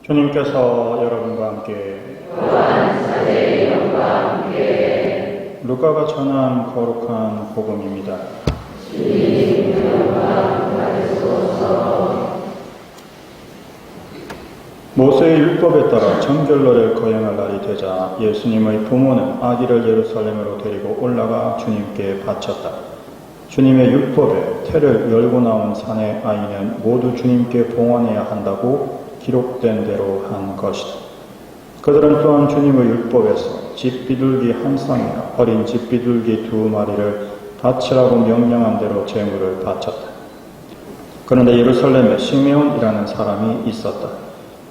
주님께서 여러분과 함께 루카가 전한 거룩한 복음입니다. 모세의 율법에 따라 정결로를 거행할 날이 되자 예수님의 부모는 아기를 예루살렘으로 데리고 올라가 주님께 바쳤다. 주님의 율법에 태를 열고 나온 산의 아이는 모두 주님께 봉헌해야 한다고 기록된 대로 한 것이다. 그들은 또한 주님의 율법에서 집 비둘기 한 쌍이나 어린 집 비둘기 2마리를 바치라고 명령한 대로 제물을 바쳤다. 그런데 예루살렘에 시메온이라는 사람이 있었다.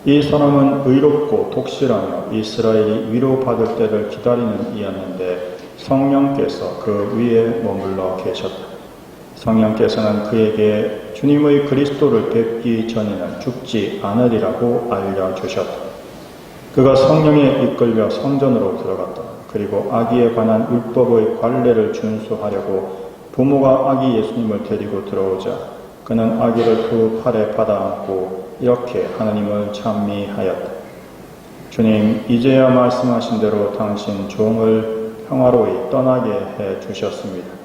이 사람은 의롭고 독실하며 이스라엘이 위로받을 때를 기다리는 이였는데 성령께서 그 위에 머물러 계셨다. 성령께서는 그에게 주님의 그리스도를 뵙기 전에는 죽지 않으리라고 알려주셨다. 그가 성령에 이끌려 성전으로 들어갔다. 그리고 아기에 관한 율법의 관례를 준수하려고 부모가 아기 예수님을 데리고 들어오자 그는 아기를 두 팔에 받아안고 이렇게 하나님을 찬미하였다. 주님, 이제야 말씀하신 대로 당신 종을 평화로이 떠나게 해 주셨습니다.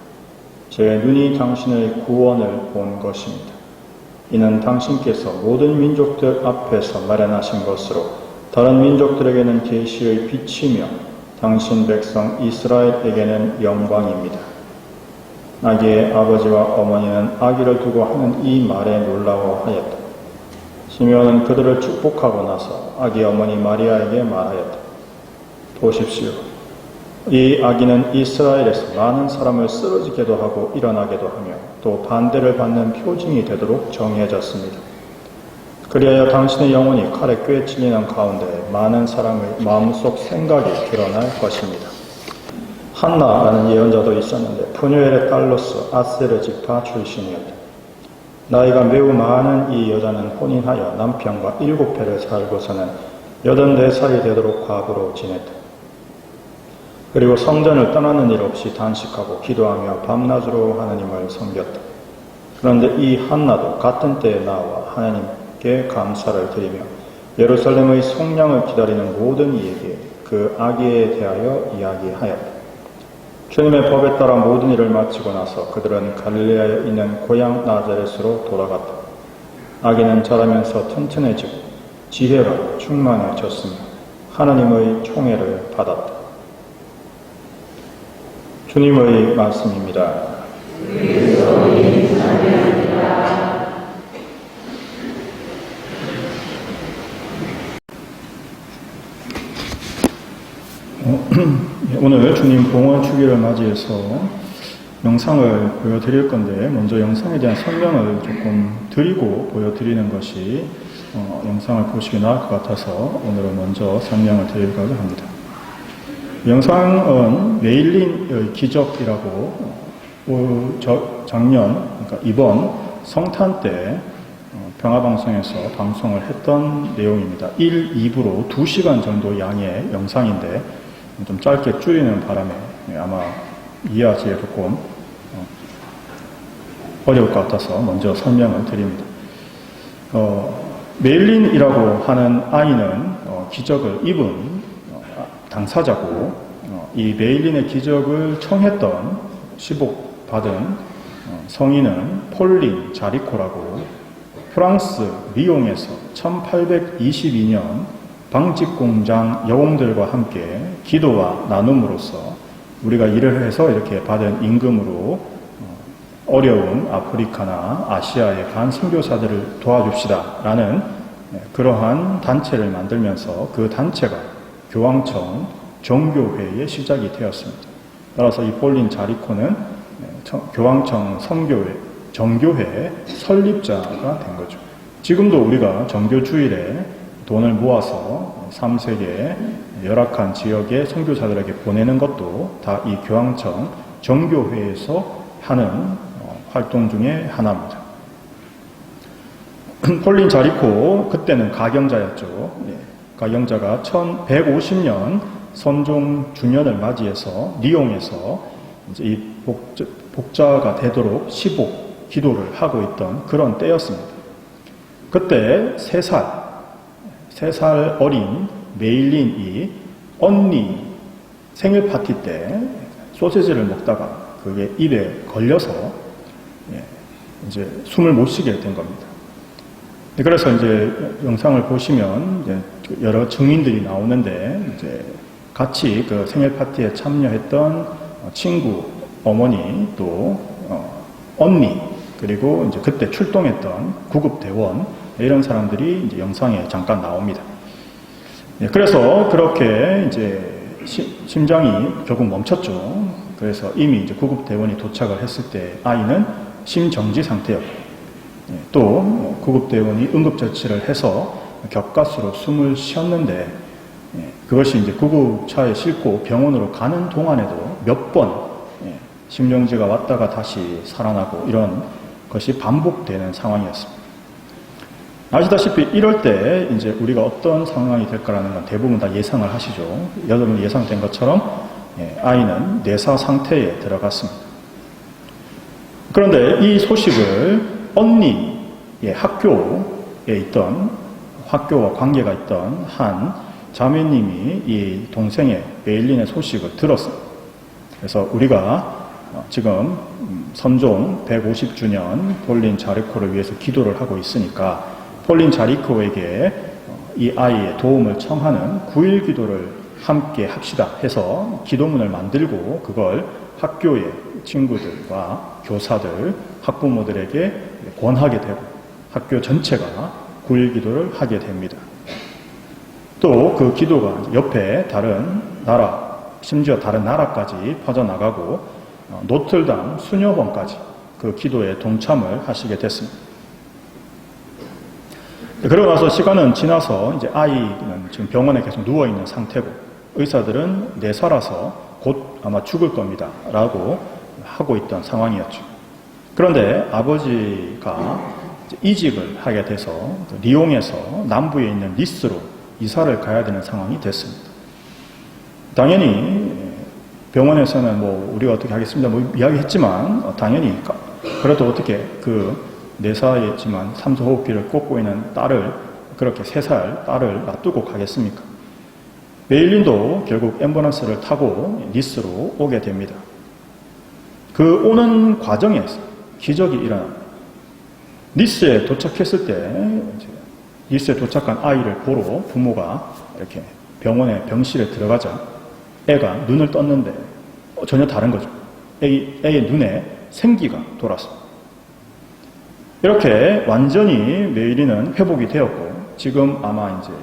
제 눈이 당신의 구원을 본 것입니다. 이는 당신께서 모든 민족들 앞에서 마련하신 것으로 다른 민족들에게는 계시의 빛이며 당신 백성 이스라엘에게는 영광입니다. 아기의 아버지와 어머니는 아기를 두고 하는 이 말에 놀라워하였다. 시므온은 그들을 축복하고 나서 아기 어머니 마리아에게 말하였다. 보십시오. 이 아기는 이스라엘에서 많은 사람을 쓰러지게도 하고 일어나게도 하며 또 반대를 받는 표징이 되도록 정해졌습니다. 그리하여 당신의 영혼이 칼에 꿰 찔리는 가운데 많은 사람의 마음속 생각이 드러날 것입니다. 한나라는 예언자도 있었는데 푸누엘의 딸로서 아셀의 지파 출신이었다. 나이가 매우 많은 이 여자는 혼인하여 남편과 7해를 살고서는 84살이 되도록 과부로 지냈다. 그리고 성전을 떠나는 일 없이 단식하고 기도하며 밤낮으로 하나님을 섬겼다. 그런데 이 한나도 같은 때에 나와 하나님께 감사를 드리며 예루살렘의 속량을 기다리는 모든 이에게 그 아기에 대하여 이야기하였다. 주님의 법에 따라 모든 일을 마치고 나서 그들은 갈릴레아에 있는 고향 나자렛으로 돌아갔다. 아기는 자라면서 튼튼해지고 지혜로 충만해졌으며 하나님의 총애를 받았다. 주님의 말씀입니다. 오늘 주님 봉헌 주기를 맞이해서 영상을 보여드릴 건데 먼저 영상에 대한 설명을 조금 드리고 보여드리는 것이 영상을 보시기 나을 것 같아서 오늘은 먼저 설명을 드리려고 합니다. 영상은 메일린의 기적이라고 작년, 그러니까 이번 성탄 때 평화방송에서 방송을 했던 내용입니다. 1, 2부로 2시간 정도 양의 영상인데 좀 짧게 줄이는 바람에 아마 이해하기에 조금 어려울 것 같아서 먼저 설명을 드립니다. 메일린이라고 하는 아이는 기적을 입은 당사자고 이 메일린의 기적을 청했던 시복받은 성인은 폴린 자리코라고 프랑스 리옹에서 1822년 방직공장 여공들과 함께 기도와 나눔으로써 우리가 일을 해서 이렇게 받은 임금으로 어려운 아프리카나 아시아의 반선교사들을 도와줍시다 라는 그러한 단체를 만들면서 그 단체가 교황청 정교회의 시작이 되었습니다. 따라서 이 폴린 자리코는 교황청 정교회 설립자가 된 거죠. 지금도 우리가 정교주일에 돈을 모아서 3세계 열악한 지역의 선교사들에게 보내는 것도 다 이 교황청 정교회에서 하는 활동 중에 하나입니다. 폴린 자리코 그때는 가경자였죠. 가경자가 1150년 선종 주년을 맞이해서 리옹에서 이제 이 복자가 되도록 시복 기도를 하고 있던 그런 때였습니다. 그때 3살 3살 어린 메일린이 언니 생일 파티 때 소시지를 먹다가 그게 입에 걸려서 이제 숨을 못 쉬게 된 겁니다. 그래서 이제 영상을 보시면 이제 여러 증인들이 나오는데 이제 같이 그 생일 파티에 참여했던 친구, 어머니, 또 언니, 그리고 이제 그때 출동했던 구급대원 이런 사람들이 이제 영상에 잠깐 나옵니다. 그래서 그렇게 이제 심장이 결국 멈췄죠. 그래서 이미 이제 구급대원이 도착을 했을 때 아이는 심정지 상태였고, 또 구급대원이 응급처치를 해서 격가스로 숨을 쉬었는데, 그것이 이제 구급차에 싣고 병원으로 가는 동안에도 몇 번 심정지가 왔다가 다시 살아나고 이런 것이 반복되는 상황이었습니다. 아시다시피 이럴 때 이제 우리가 어떤 상황이 될까라는 건 대부분 다 예상을 하시죠. 여러분 예상된 것처럼 아이는 뇌사 상태에 들어갔습니다. 그런데 이 소식을 언니의 학교에 있던, 학교와 관계가 있던 한 자매님이 이 동생의 메일린의 소식을 들었습니다. 그래서 우리가 지금 선종 150주년 폴린 자리코를 위해서 기도를 하고 있으니까 폴린 자리코에게 이 아이의 도움을 청하는 9일 기도를 함께 합시다 해서 기도문을 만들고 그걸 학교의 친구들과 교사들, 학부모들에게 권하게 되고 학교 전체가 9일 기도를 하게 됩니다. 또 그 기도가 옆에 다른 나라, 심지어 다른 나라까지 퍼져나가고 노틀담 수녀원까지 그 기도에 동참을 하시게 됐습니다. 그러고 나서 시간은 지나서 이제 아이는 지금 병원에 계속 누워있는 상태고 의사들은 뇌사라서 곧 아마 죽을 겁니다 라고 하고 있던 상황이었죠. 그런데 아버지가 이직을 하게 돼서 리옹에서 남부에 있는 니스로 이사를 가야 되는 상황이 됐습니다. 당연히 병원에서는 뭐 우리가 어떻게 하겠습니다 뭐 이야기했지만 당연히 그래도 어떻게 그 뇌사였지만 산소호흡기를 꽂고 있는 딸을 그렇게 3살 딸을 놔두고 가겠습니까? 메일린도 결국 앰뷸런스를 타고 니스로 오게 됩니다. 그 오는 과정에서 기적이 일어납니다. 니스에 도착했을 때 니스에 도착한 아이를 보러 부모가 이렇게 병원의 병실에 들어가자 애가 눈을 떴는데 전혀 다른 거죠. 애의 눈에 생기가 돌았습니다. 이렇게 완전히 메일린은 회복이 되었고 지금 아마 이제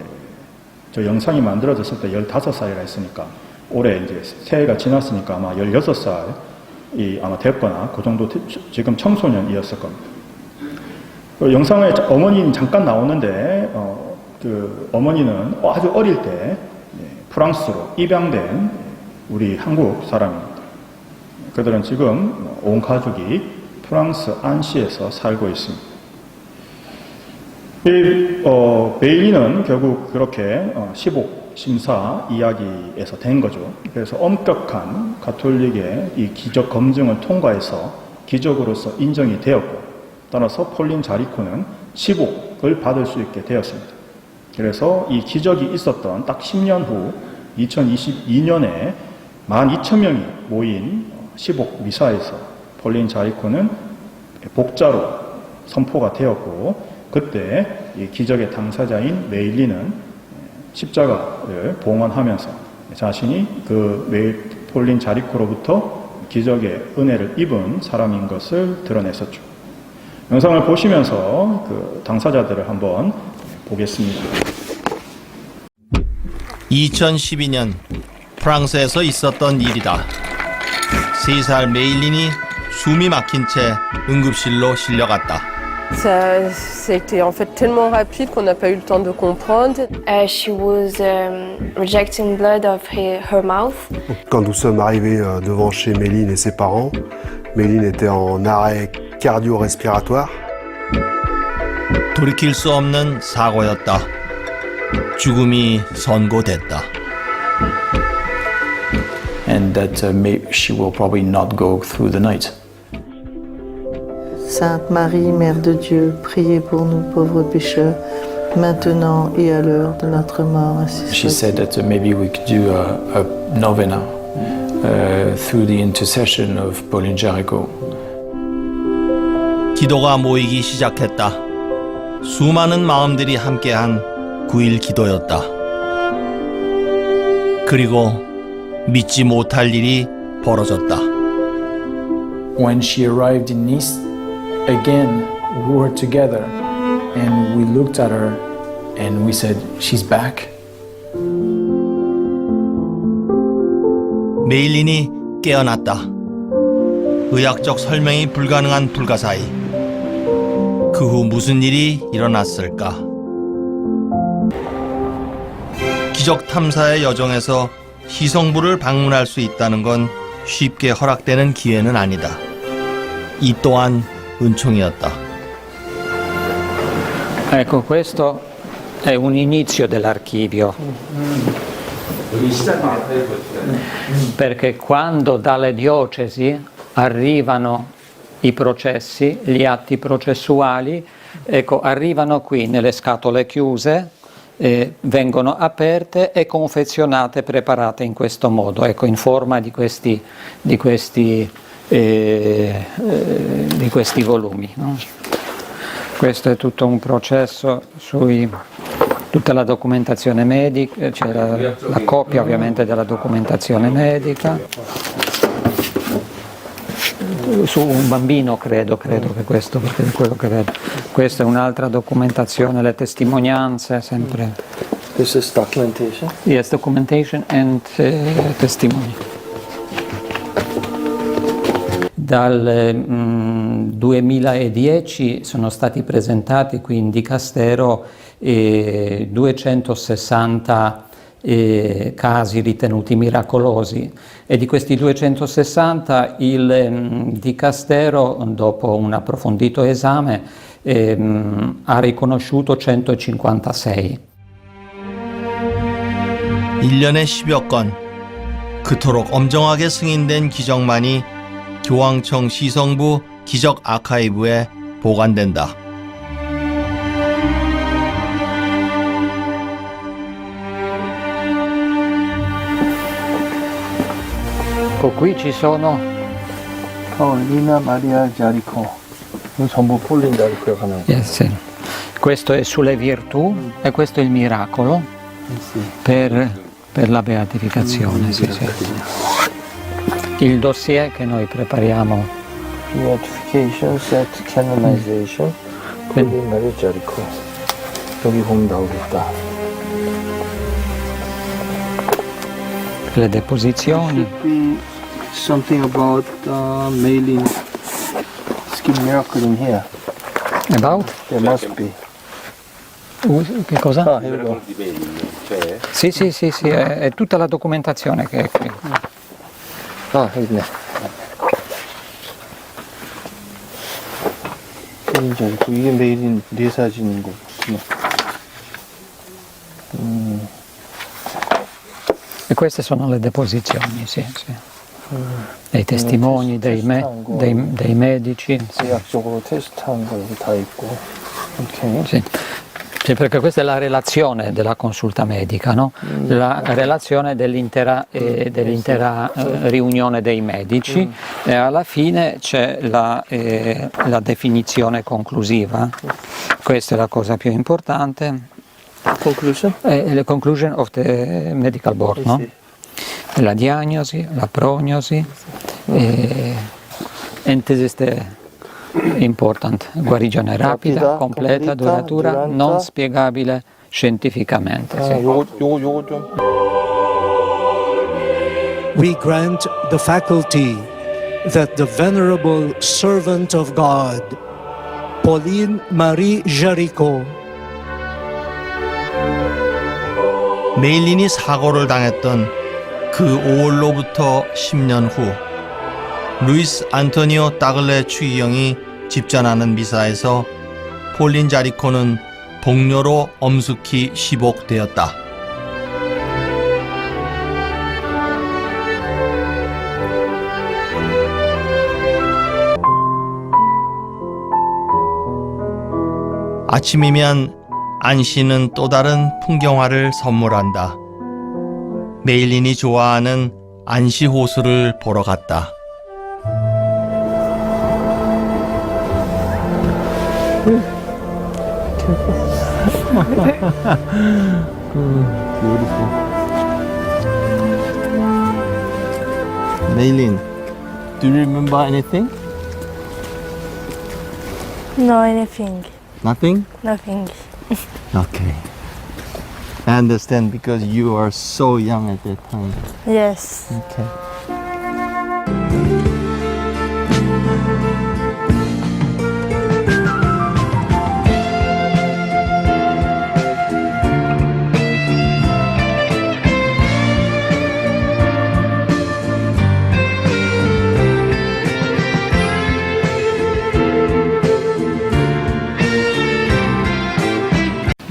저 영상이 만들어졌을 때 15살이라 했으니까 올해 이제 새해가 지났으니까 아마 16살이 아마 됐거나 그 정도 지금 청소년이었을 겁니다. 그 영상에 어머니는 잠깐 나오는데 그 어머니는 아주 어릴 때 프랑스로 입양된 우리 한국 사람입니다. 그들은 지금 온 가족이 프랑스 안시에서 살고 있습니다. 메일린은 결국 그렇게 15 심사 이야기에서 된 거죠. 그래서 엄격한 가톨릭의 이 기적 검증을 통과해서 기적으로서 인정이 되었고 따라서 폴린 자리코는 15을 받을 수 있게 되었습니다. 그래서 이 기적이 있었던 딱 10년 후 2022년에 12,000명이 모인 15 미사에서 폴린 자리코는 복자로 선포가 되었고 그때 이 기적의 당사자인 메일린은 십자가를 봉헌하면서 자신이 그 폴린 자리코로부터 기적의 은혜를 입은 사람인 것을 드러냈었죠. 영상을 보시면서 그 당사자들을 한번 보겠습니다. 2012년 프랑스에서 있었던 일이다. 3살 메일린이 숨이 막힌 채 응급실로 실려갔다. C'était en fait tellement rapide qu'on n'a pas eu le temps de comprendre. She was rejecting blood of her mouth. Quand nous sommes arrivés devant chez Méline et ses parents, Méline était en arrêt cardio-respiratoire. 돌이킬 수 없는 사고였다. 죽음이 선고됐다. And that she will probably not go through the night. Sainte Marie, Mère de Dieu, priez pour nous pauvres pécheurs, maintenant et à l'heure de notre mort. Ainsi She soit. said that maybe we could do a novena through the intercession of Pauline Jaricot. 기도가 모이기 시작했다. 수많은 마음들이 함께한 9일 기도였다. 그리고 믿지 못할 일이 벌어졌다. When she arrived in Nice, again we were together and we looked at her and we said, "She's back." 메일린이 깨어났다. 의학적 설명이 불가능한 불가사의. 그 후 무슨 일이 일어났을까? 기적 탐사의 여정에서 시성부를 방문할 수 있다는 건 쉽게 허락되는 기회는 아니다. 이 또한 은총이었다. Ecco, questo è un inizio dell'archivio. Perché quando dalle diocesi arrivano i processi, gli atti processuali, ecco, arrivano qui nelle scatole chiuse, vengono aperte e confezionate, preparate in questo modo, ecco, in forma di questi volumi. No? Questo è tutto un processo sui tutta la documentazione medica, c'è la copia ovviamente della documentazione medica. Su un bambino credo che questo, perché è quello che vedo. Questa è un'altra documentazione, le testimonianze, sempre. This is documentation? Yes, documentation and testimony. Dal 2010 sono stati presentati qui in Dicastero 260 casi ritenuti miracolosi e di questi 260 il Dicastero, dopo un approfondito esame, ha riconosciuto 156. 1년에 10여 건, 그토록 엄정하게 승인된 기적만이 교황청 시성부 기적 아카이브에 보관된다. Qui ci sono Nina Maria Jaricot. 이건 전부 폴린 자리코에 가는 거. yes, sì. Questo è sulle virtù e questo è il miracolo per la beatificazione. Sì, sì. Il dossier che noi prepariamo. Beatification, set canonization, 폴린 마리아 자리코. 여기 보면 나오겠다. Le deposizioni. Something about mailing skin miracle in here. About? There must be. Che cosa? Here we go. Sì, è tutta la documentazione che è qui. 여기 있네. 폴린 자리코. 이게 메일인 네 사진인 거구나. E queste sono le deposizioni, sì. Dei testimoni, dei medici. 의학적으로 테스트한 거 여기 다 있고. 오케이. Sì. Sì, perché questa è la relazione della consulta medica, no? La relazione dell'intera riunione dei medici e alla fine c'è la definizione conclusiva. Questa è la cosa più importante. Conclusion? The conclusion of the medical board, no? La diagnosi, la prognosi, and this is the important. Guarigione rapida, completa, duratura, non spiegabile scientificamente. Sì. 요거 좀. We grant the faculty that the venerable servant of God, Pauline Marie Jaricot, 메일린이 사고를 당했던 그 5월로부터 10년 후 루이스 안토니오 따글레 추기경이 집전하는 미사에서 폴린 자리코는 복료로 엄숙히 시복되었다. 아침이면 안시는 또 다른 풍경화를 선물한다. 메일린이 좋아하는 안시 호수를 보러 갔다. 메일린, do you remember anything? No, anything. Nothing? Nothing. Okay. I understand because you are so young at that time. Yes. Okay.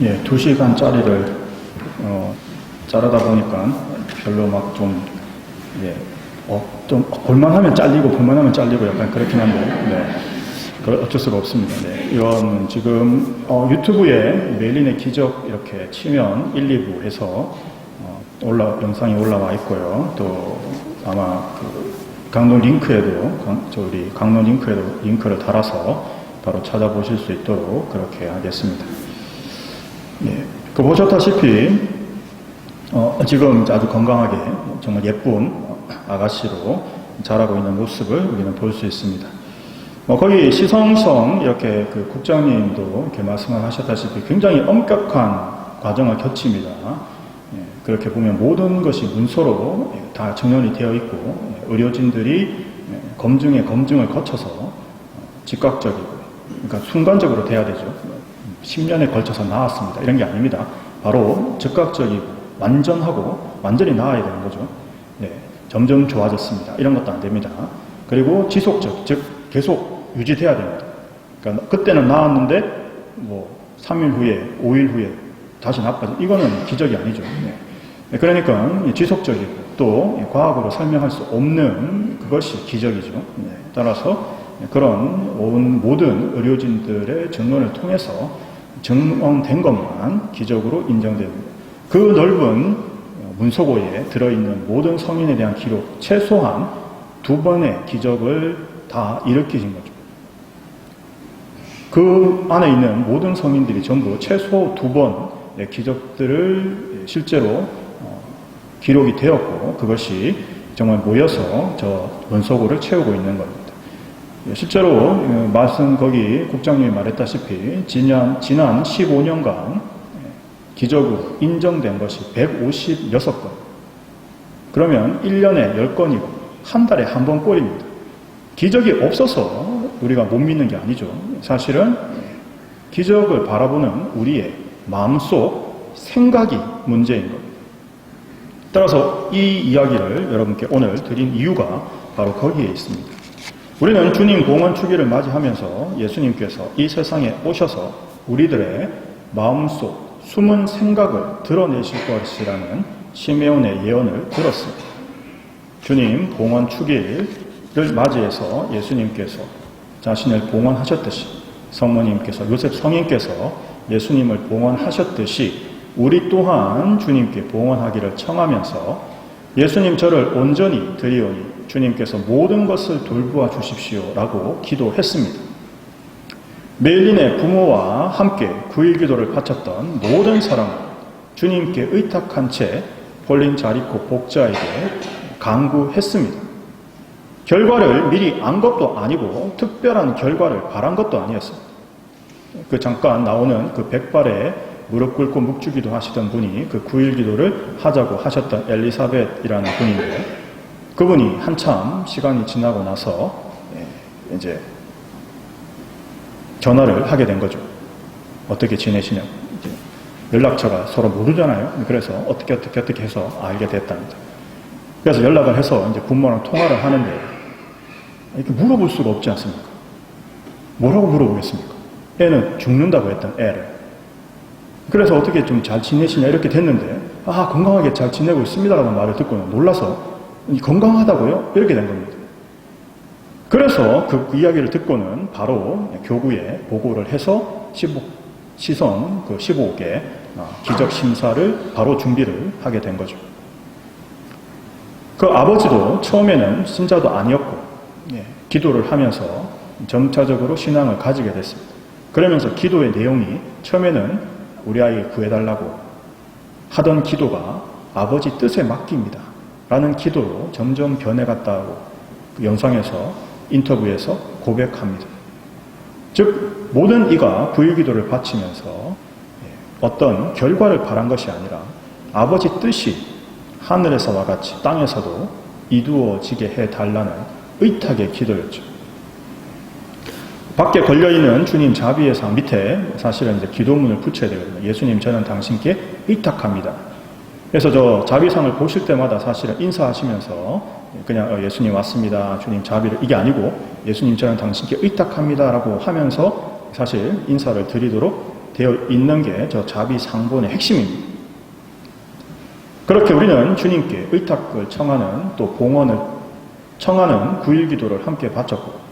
예, 2시간짜리를 자르다 보니까 별로 막 좀, 예, 좀 볼만하면 잘리고 볼만하면 잘리고 약간 그렇긴 한데, 네, 그걸 어쩔 수가 없습니다. 네, 이건 지금 유튜브에 메일린의 기적 이렇게 치면 1, 2부 해서 영상이 올라와 있고요. 또 아마 그 강론 링크에도 우리 강론 링크에도 링크를 달아서 바로 찾아보실 수 있도록 그렇게 하겠습니다. 예, 그 보셨다시피 지금 아주 건강하게 정말 예쁜 아가씨로 자라고 있는 모습을 우리는 볼 수 있습니다. 거기 시성성 이렇게 그 국장님도 이렇게 말씀을 하셨다시피 굉장히 엄격한 과정을 거칩니다. 예, 그렇게 보면 모든 것이 문서로 다 정연이 되어 있고 의료진들이 검증에 검증을 거쳐서 즉각적이고 그러니까 순간적으로 돼야 되죠. 10년에 걸쳐서 나았습니다. 이런 게 아닙니다. 바로 즉각적이고 완전히 나아야 되는 거죠. 네, 점점 좋아졌습니다. 이런 것도 안 됩니다. 그리고 지속적, 즉 계속 유지돼야 됩니다. 그러니까 그때는 나았는데 뭐 3일 후에, 5일 후에 다시 나빠져. 이거는 기적이 아니죠. 네. 그러니까 지속적이고 또 과학으로 설명할 수 없는 그것이 기적이죠. 네. 따라서 그런 모든 의료진들의 증언을 통해서 증언된 것만 기적으로 인정됩니다. 그 넓은 문서고에 들어있는 모든 성인에 대한 기록, 최소한 2번의 기적을 다 일으키신 거죠. 그 안에 있는 모든 성인들이 전부 최소 2번의 기적들을 실제로 기록이 되었고 그것이 정말 모여서 저 문서고를 채우고 있는 겁니다. 실제로 말씀 거기 국장님이 말했다시피 지난 15년간 기적으로 인정된 것이 156건. 그러면 1년에 10건이고 한 달에 한 번 꼴입니다. 기적이 없어서 우리가 못 믿는 게 아니죠. 사실은 기적을 바라보는 우리의 마음속 생각이 문제인 겁니다. 따라서 이 이야기를 여러분께 오늘 드린 이유가 바로 거기에 있습니다. 우리는 주님 봉헌 주기를 맞이하면서 예수님께서 이 세상에 오셔서 우리들의 마음속 숨은 생각을 드러내실 것이라는 시메온의 예언을 들었습니다. 주님 봉헌 주기를 맞이해서 예수님께서 자신을 봉헌하셨듯이 성모님께서 요셉 성인께서 예수님을 봉헌하셨듯이 우리 또한 주님께 봉헌하기를 청하면서 예수님 저를 온전히 드리오니 주님께서 모든 것을 돌보아 주십시오라고 기도했습니다. 메일린의 부모와 함께 구일기도를 바쳤던 모든 사람은 주님께 의탁한 채 폴린 자리코 복자에게 간구했습니다. 결과를 미리 안 것도 아니고 특별한 결과를 바란 것도 아니었습니다. 그 잠깐 나오는 그 백발에 무릎 꿇고 묵주기도 하시던 분이 그 구일기도를 하자고 하셨던 엘리사벳이라는 분인데 그분이 한참 시간이 지나고 나서 이제 전화를 하게 된 거죠. 어떻게 지내시냐고. 연락처가 서로 모르잖아요. 그래서 어떻게 해서 알게 됐답니다. 그래서 연락을 해서 이제 부모랑 통화를 하는데 이렇게 물어볼 수가 없지 않습니까? 뭐라고 물어보겠습니까? 애는 죽는다고 했던 애를. 그래서 어떻게 좀 잘 지내시냐 이렇게 됐는데 건강하게 잘 지내고 있습니다라는 말을 듣고는 놀라서 건강하다고요? 이렇게 된 겁니다. 그래서 그 이야기를 듣고는 바로 교구에 보고를 해서 시선 그 15개 기적 심사를 바로 준비를 하게 된 거죠. 그 아버지도 처음에는 신자도 아니었고 기도를 하면서 점차적으로 신앙을 가지게 됐습니다. 그러면서 기도의 내용이 처음에는 우리 아이 구해달라고 하던 기도가 아버지 뜻에 맡깁니다 라는 기도로 점점 변해갔다고 그 영상에서 인터뷰에서 고백합니다. 즉 모든 이가 부유기도를 바치면서 어떤 결과를 바란 것이 아니라 아버지 뜻이 하늘에서와 같이 땅에서도 이루어지게 해달라는 의탁의 기도였죠. 밖에 걸려있는 주님 자비의 상 밑에 사실은 이제 기도문을 붙여야 되거든요. 예수님 저는 당신께 의탁합니다. 그래서 저 자비상을 보실 때마다 사실은 인사하시면서 그냥 예수님 왔습니다. 주님 자비를 이게 아니고 예수님 저는 당신께 의탁합니다 라고 하면서 사실 인사를 드리도록 되어 있는 게 저 자비상본의 핵심입니다. 그렇게 우리는 주님께 의탁을 청하는 또 봉헌을 청하는 구일기도를 함께 바쳤고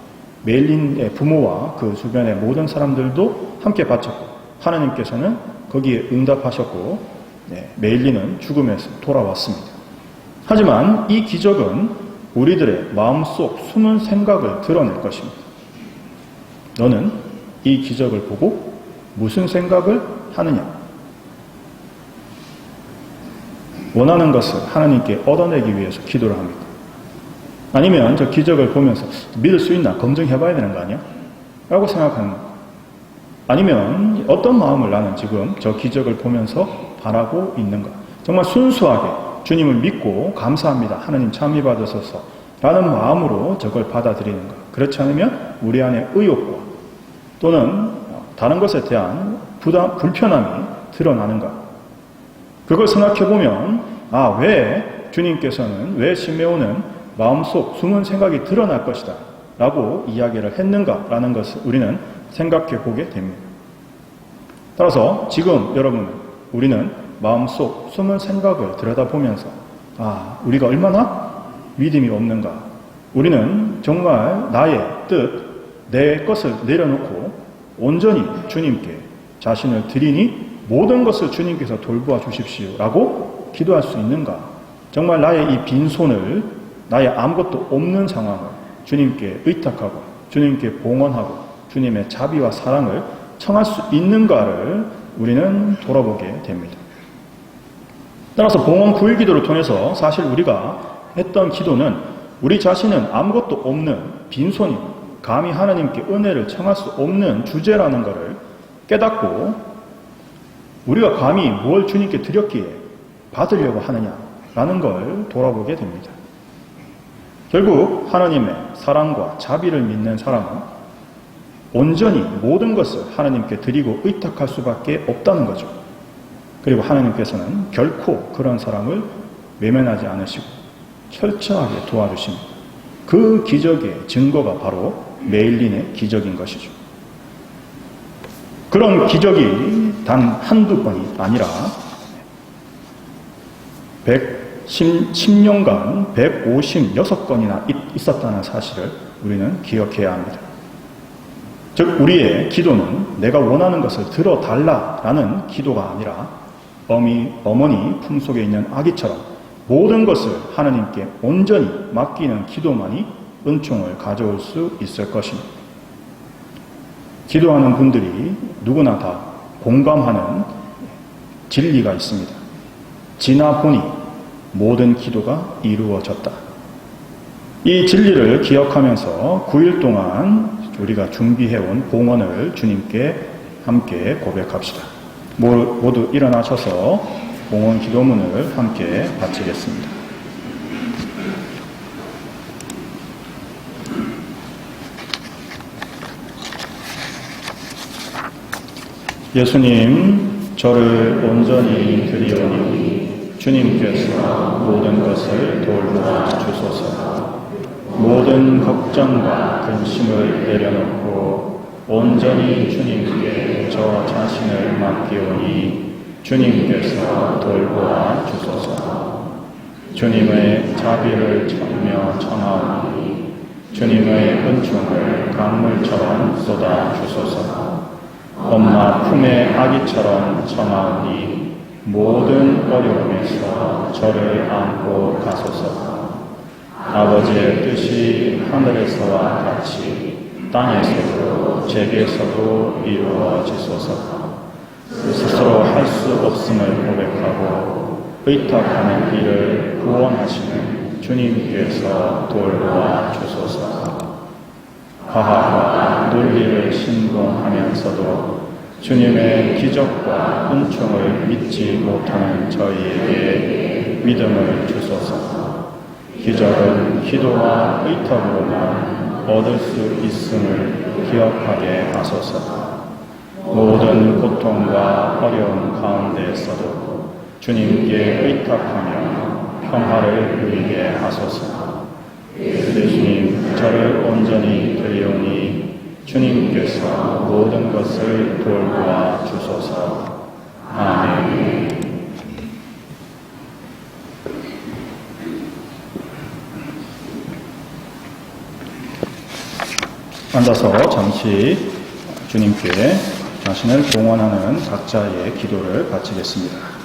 메일린의 부모와 그 주변의 모든 사람들도 함께 바쳤고 하나님께서는 거기에 응답하셨고 메일린은 죽음에서 돌아왔습니다. 하지만 이 기적은 우리들의 마음속 숨은 생각을 드러낼 것입니다. 너는 이 기적을 보고 무슨 생각을 하느냐? 원하는 것을 하나님께 얻어내기 위해서 기도를 합니까? 아니면 저 기적을 보면서 믿을 수 있나 검증해봐야 되는 거 아니야? 라고 생각하는 거. 아니면 어떤 마음을 나는 지금 저 기적을 보면서 바라고 있는가? 정말 순수하게 주님을 믿고 감사합니다. 하나님 참여 받으소서 라는 마음으로 저걸 받아들이는가? 그렇지 않으면 우리 안에 의욕과 또는 다른 것에 대한 불편함이 드러나는가? 그걸 생각해보면 왜 주님께서는 왜 시메온은 마음속 숨은 생각이 드러날 것이다 라고 이야기를 했는가 라는 것을 우리는 생각해 보게 됩니다. 따라서 지금 여러분 우리는 마음속 숨은 생각을 들여다보면서 우리가 얼마나 믿음이 없는가, 우리는 정말 나의 뜻, 내 것을 내려놓고 온전히 주님께 자신을 드리니 모든 것을 주님께서 돌보아 주십시오 라고 기도할 수 있는가, 정말 나의 이 빈손을 나의 아무것도 없는 상황을 주님께 의탁하고 주님께 봉헌하고 주님의 자비와 사랑을 청할 수 있는가를 우리는 돌아보게 됩니다. 따라서 봉헌 구일 기도를 통해서 사실 우리가 했던 기도는 우리 자신은 아무것도 없는 빈손이 감히 하나님께 은혜를 청할 수 없는 주제라는 것을 깨닫고 우리가 감히 뭘 주님께 드렸기에 받으려고 하느냐라는 걸 돌아보게 됩니다. 결국 하나님의 사랑과 자비를 믿는 사람은 온전히 모든 것을 하나님께 드리고 의탁할 수밖에 없다는 거죠. 그리고 하나님께서는 결코 그런 사람을 외면하지 않으시고 철저하게 도와주십니다. 그 기적의 증거가 바로 메일린의 기적인 것이죠. 그런 기적이 단 한두 번이 아니라 10년간 156건이나 있었다는 사실을 우리는 기억해야 합니다. 즉 우리의 기도는 내가 원하는 것을 들어달라라는 기도가 아니라 어머니 품속에 있는 아기처럼 모든 것을 하나님께 온전히 맡기는 기도만이 은총을 가져올 수 있을 것입니다. 기도하는 분들이 누구나 다 공감하는 진리가 있습니다. 지나보니 모든 기도가 이루어졌다. 이 진리를 기억하면서 9일 동안 우리가 준비해온 봉헌을 주님께 함께 고백합시다. 모두 일어나셔서 봉헌 기도문을 함께 바치겠습니다. 예수님, 저를 온전히 드리오니 주님께서 모든 것을 돌보아 주소서. 모든 걱정과 근심을 내려놓고 온전히 주님께 저 자신을 맡기오니 주님께서 돌보아 주소서. 주님의 자비를 청며 청하오니 주님의 은총을 강물처럼 쏟아 주소서. 엄마 품에 아기처럼 청하오니 모든 어려움에서 저를 안고 가소서. 아버지의 뜻이 하늘에서와 같이 땅에서도 제게서도 이루어지소서. 스스로 할 수 없음을 고백하고 의탁하는 이를 구원하시는 주님께서 돌보아 주소서. 과학과 논리를 신봉하면서도 주님의 기적과 은총을 믿지 못하는 저희에게 믿음을 주소서. 기적은 기도와 의탁으로만 얻을 수 있음을 기억하게 하소서. 모든 고통과 어려움 가운데에서도 주님께 의탁하며 평화를 누리게 하소서. 예수님, 저를 온전히 드리오니 주님께서 모든 것을 돌보아 주소서. 아멘. 앉아서 잠시 주님께 자신을 봉헌하는 각자의 기도를 바치겠습니다.